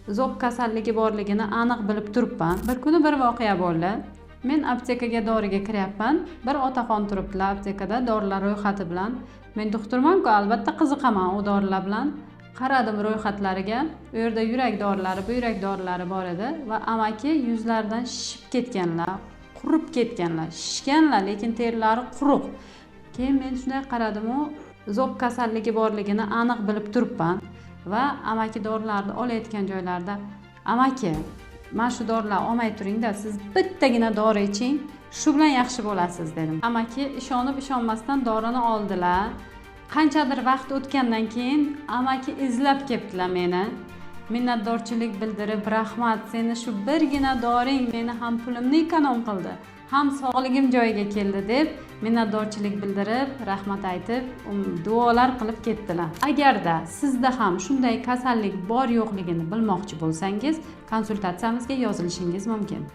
zo'b kasalligi borligini aniq bilib turibman. Bir kuni bir voqea bo'ldi. Men aptekaga doriga kiryapman. Bir otaxon turibdilar aptekada dorilar ro'yxati bilan. Men doktorman-ku, albatta qiziqaman u dorilar bilan. Qaradim ro'yxatlariga. U yerda yurak dorilari, buyrak dorilari bor edi va amaki yuzlaridan shishib ketganlar, qurib ketganlar, shishganlar, lekin terlari quruq. Keyin men shunday qaradim-u, zo'b kasalligi borligini aniq bilib turibman va amaki dorilarni olayotgan joylarda amaki, mana shu dorilarni olmay turing-da, siz bittagina dori iching, shu bilan yaxshi bo'lasiz dedim. Amaki ishonib ishonmasdan dorini oldilar. Qanchadir vaqt o'tgandan keyin amaki izlab kelibdilar meni. Minnatdorchilik bildirib, rahmat, seni shu birgina doring meni ham pulimni ekonom qildi, ham sog'ligim joyiga keldi deb minnatdorchilik bildirib, rahmat aytib, duolar qilib ketdilar. Agarda sizda ham shunday kasallik bor yo'qligini bilmoqchi bo'lsangiz, konsultatsiyamizga yozilishingiz mumkin.